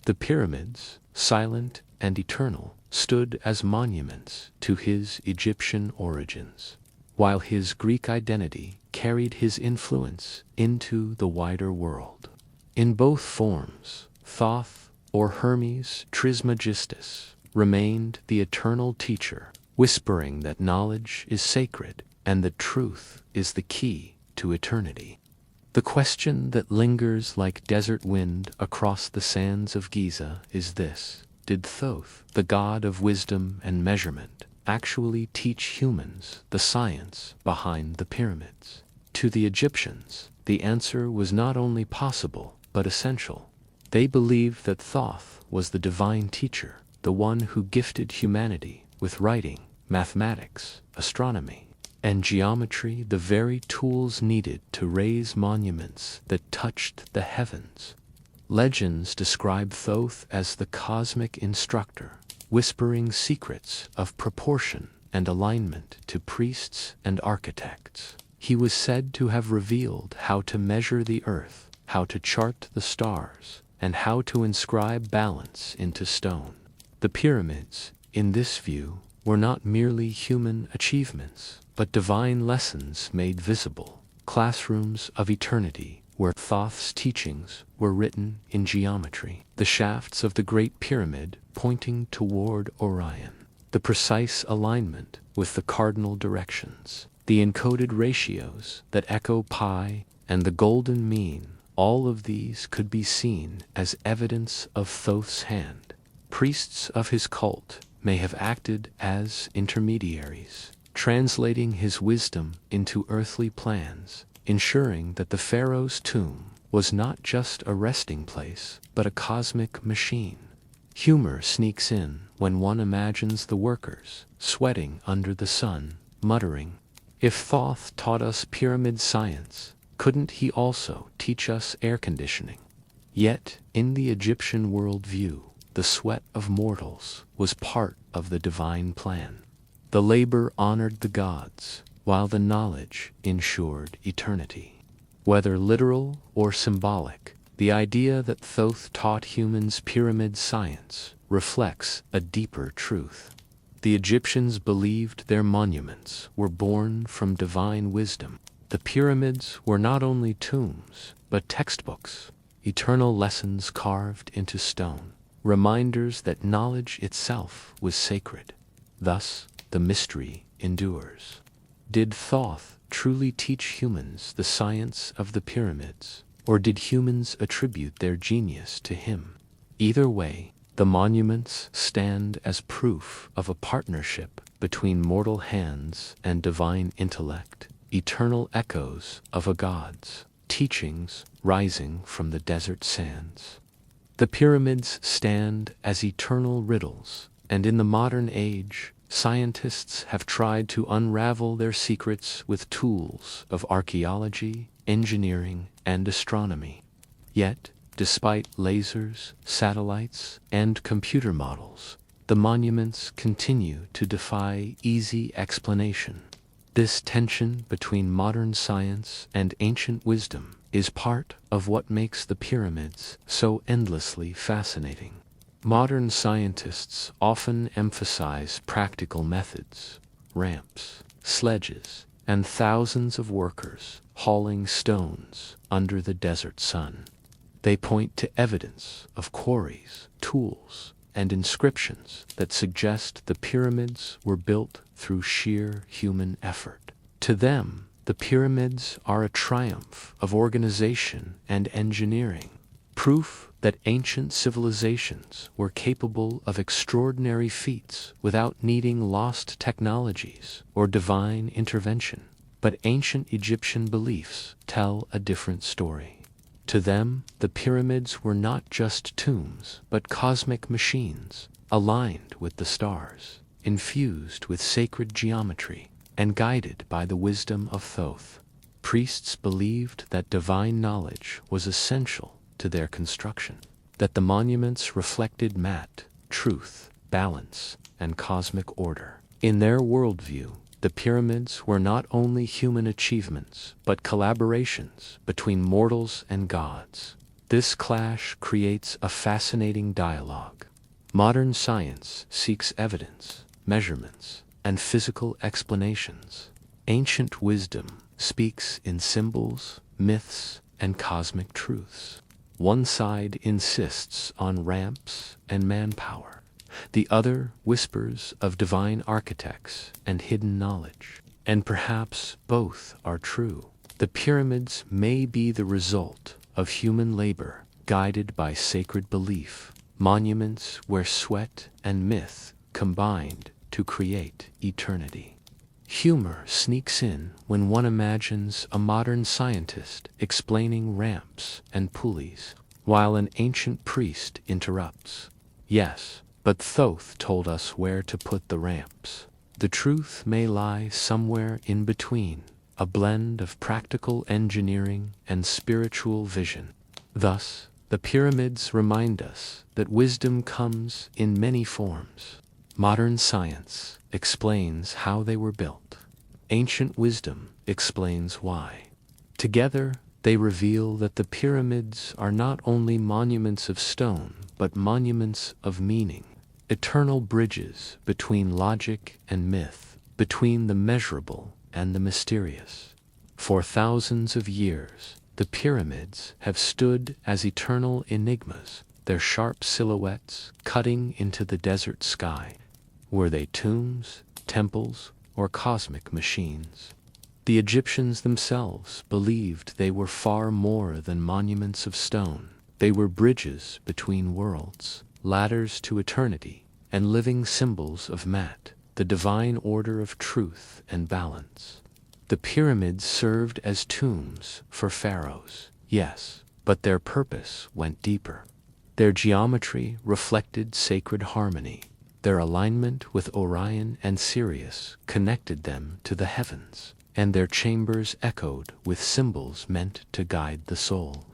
The pyramids, silent and eternal, stood as monuments to his Egyptian origins, while his Greek identity carried his influence into the wider world. In both forms, Thoth, or Hermes Trismegistus, remained the eternal teacher, whispering that knowledge is sacred and that truth is the key to eternity. The question that lingers like desert wind across the sands of Giza is this: did Thoth, the god of wisdom and measurement, actually teach humans the science behind the pyramids? To the Egyptians, the answer was not only possible but essential. They believed that Thoth was the divine teacher, the one who gifted humanity with writing, mathematics, astronomy, and geometry, the very tools needed to raise monuments that touched the heavens. Legends describe Thoth as the cosmic instructor, whispering secrets of proportion and alignment to priests and architects. He was said to have revealed how to measure the earth, how to chart the stars, and how to inscribe balance into stone. The pyramids, in this view, were not merely human achievements, but divine lessons made visible, classrooms of eternity where Thoth's teachings were written in geometry. The shafts of the Great Pyramid pointing toward Orion, the precise alignment with the cardinal directions, the encoded ratios that echo pi, and the golden mean, all of these could be seen as evidence of Thoth's hand. Priests of his cult may have acted as intermediaries, translating his wisdom into earthly plans, ensuring that the pharaoh's tomb was not just a resting place, but a cosmic machine. Humor sneaks in when one imagines the workers sweating under the sun, muttering, "If Thoth taught us pyramid science, couldn't he also teach us air conditioning?" Yet, in the Egyptian worldview, the sweat of mortals was part of the divine plan. The labor honored the gods, while the knowledge ensured eternity. Whether literal or symbolic, the idea that Thoth taught humans pyramid science reflects a deeper truth. The Egyptians believed their monuments were born from divine wisdom. The pyramids were not only tombs, but textbooks, eternal lessons carved into stone, reminders that knowledge itself was sacred. Thus, the mystery endures. Did Thoth truly teach humans the science of the pyramids, or did humans attribute their genius to him? Either way, the monuments stand as proof of a partnership between mortal hands and divine intellect, eternal echoes of a god's teachings rising from the desert sands. The pyramids stand as eternal riddles, and in the modern age, scientists have tried to unravel their secrets with tools of archaeology, engineering, and astronomy. Yet, despite lasers, satellites, and computer models, the monuments continue to defy easy explanation. This tension between modern science and ancient wisdom is part of what makes the pyramids so endlessly fascinating. Modern scientists often emphasize practical methods, ramps, sledges, and thousands of workers hauling stones under the desert sun. They point to evidence of quarries, tools, and inscriptions that suggest the pyramids were built through sheer human effort. To them, the pyramids are a triumph of organization and engineering, proof that ancient civilizations were capable of extraordinary feats without needing lost technologies or divine intervention. But ancient Egyptian beliefs tell a different story. To them, the pyramids were not just tombs, but cosmic machines, aligned with the stars, infused with sacred geometry, and guided by the wisdom of Thoth. Priests believed that divine knowledge was essential to their construction, that the monuments reflected truth, balance, and cosmic order. In their worldview, The pyramids were not only human achievements, but collaborations between mortals and gods. This clash creates a fascinating dialogue. Modern science seeks evidence, measurements, and physical explanations. Ancient wisdom speaks in symbols, myths, and cosmic truths. One side insists on ramps and manpower. The other whispers of divine architects and hidden knowledge. And perhaps both are true. The pyramids may be the result of human labor, guided by sacred belief, monuments where sweat and myth combined to create eternity. Humor sneaks in when one imagines a modern scientist explaining ramps and pulleys, while an ancient priest interrupts. Yes, but Thoth told us where to put the ramps. The truth may lie somewhere in between, a blend of practical engineering and spiritual vision. Thus, the pyramids remind us that wisdom comes in many forms. Modern science explains how they were built. Ancient wisdom explains why. Together, they reveal that the pyramids are not only monuments of stone, but monuments of meaning. Eternal bridges between logic and myth, between the measurable and the mysterious. For thousands of years, the pyramids have stood as eternal enigmas, their sharp silhouettes cutting into the desert sky. Were they tombs, temples, or cosmic machines? The Egyptians themselves believed they were far more than monuments of stone. They were bridges between worlds, ladders to eternity, and living symbols of Mat, the divine order of truth and balance. The pyramids served as tombs for pharaohs, yes, but their purpose went deeper. Their geometry reflected sacred harmony. Their alignment with Orion and Sirius connected them to the heavens, and their chambers echoed with symbols meant to guide the soul.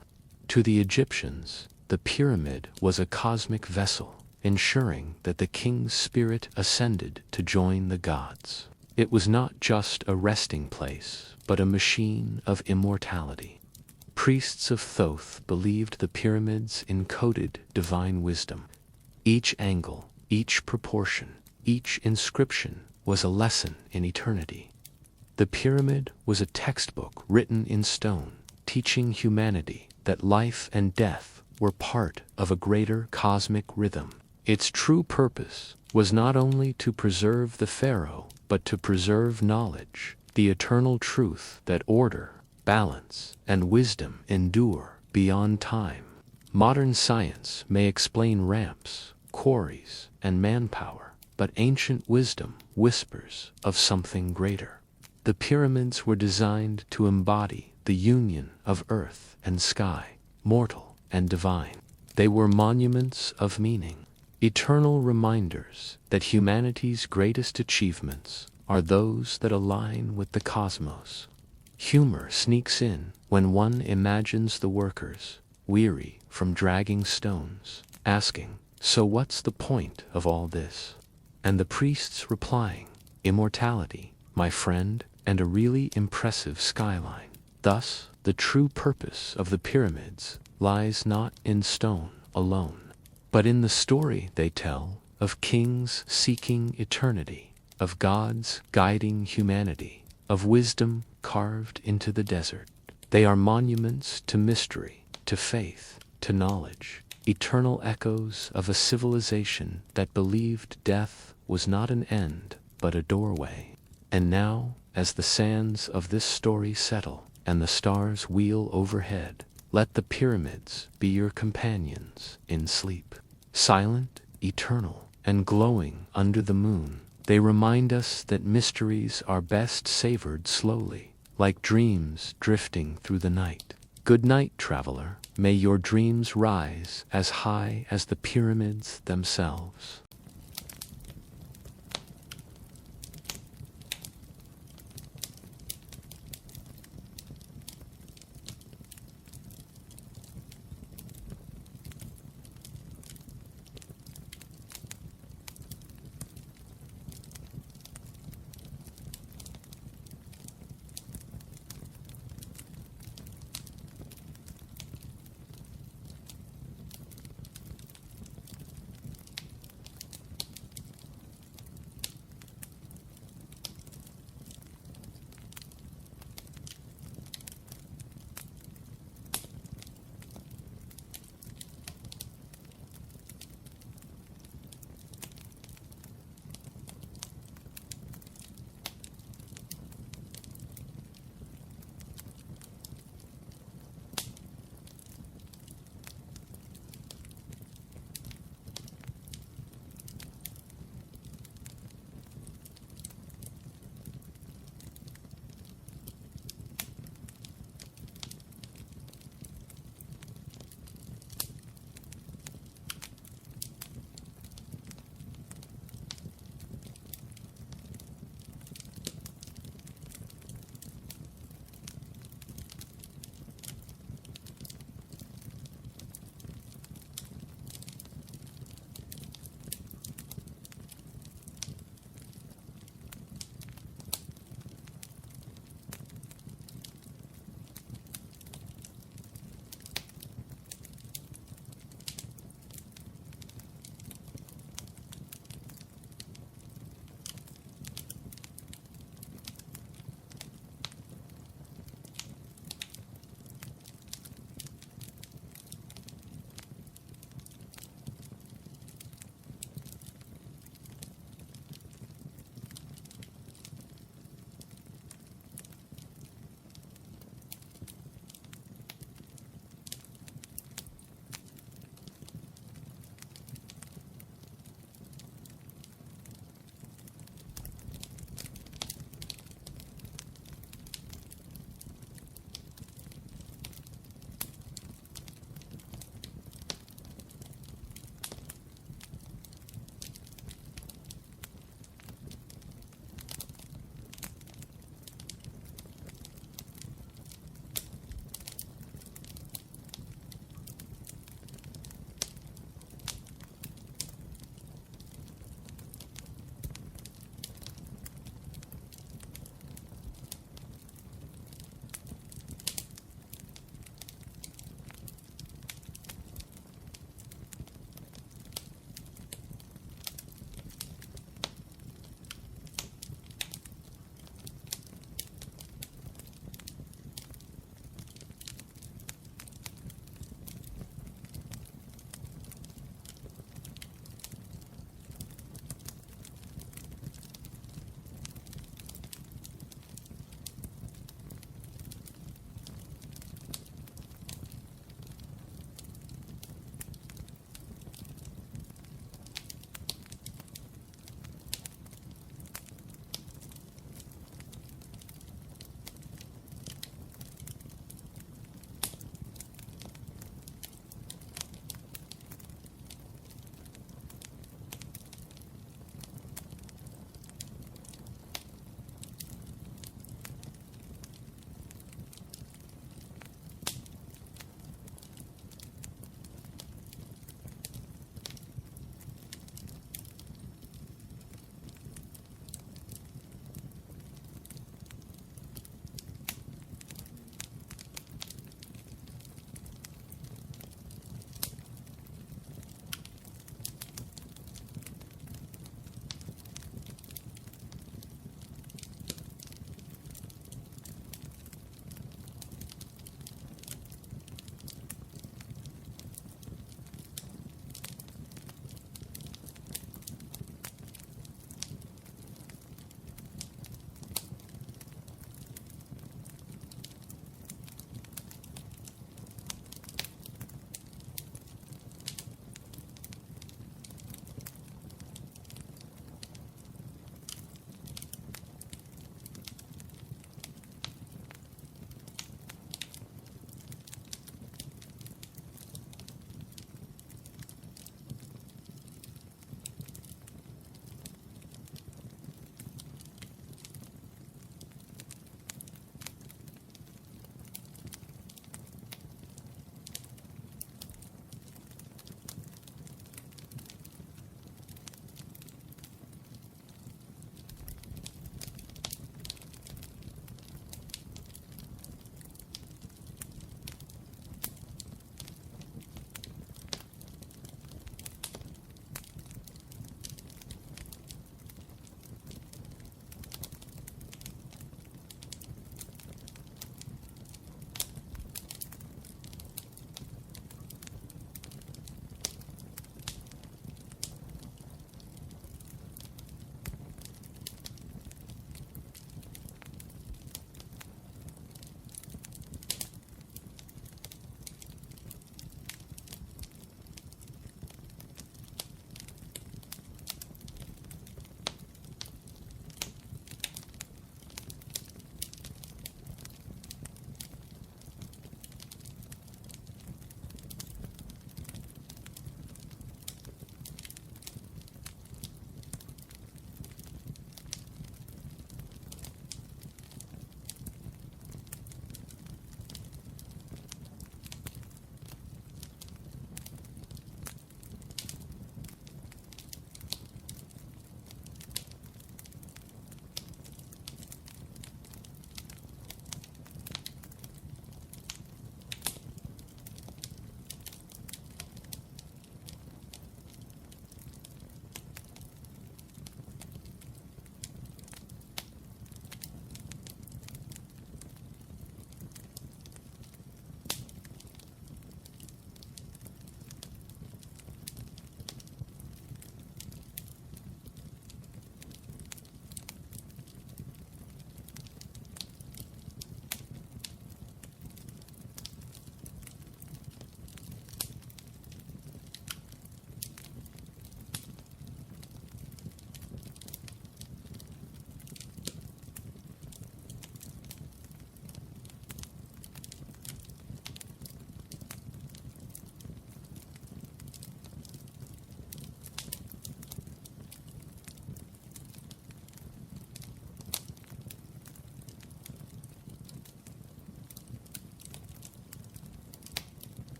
To the Egyptians, the pyramid was a cosmic vessel, ensuring that the king's spirit ascended to join the gods. It was not just a resting place, but a machine of immortality. Priests of Thoth believed the pyramids encoded divine wisdom. Each angle, each proportion, each inscription was a lesson in eternity. The pyramid was a textbook written in stone, teaching humanity that life and death were part of a greater cosmic rhythm. Its true purpose was not only to preserve the pharaoh, but to preserve knowledge, the eternal truth that order, balance, and wisdom endure beyond time. Modern science may explain ramps, quarries, and manpower, but ancient wisdom whispers of something greater. The pyramids were designed to embody the union of earth and sky, mortal and divine. They were monuments of meaning, eternal reminders that humanity's greatest achievements are those that align with the cosmos. Humor sneaks in when one imagines the workers, weary from dragging stones, asking, "So what's the point of all this?" And the priests replying, "Immortality, my friend, and a really impressive skyline." Thus, the true purpose of the pyramids lies not in stone alone, but in the story they tell of kings seeking eternity, of gods guiding humanity, of wisdom carved into the desert. They are monuments to mystery, to faith, to knowledge, eternal echoes of a civilization that believed death was not an end, but a doorway. And now, as the sands of this story settle, and the stars wheel overhead, let the pyramids be your companions in sleep. Silent, eternal, and glowing under the moon, they remind us that mysteries are best savored slowly, like dreams drifting through the night. Good night, traveler. May your dreams rise as high as the pyramids themselves.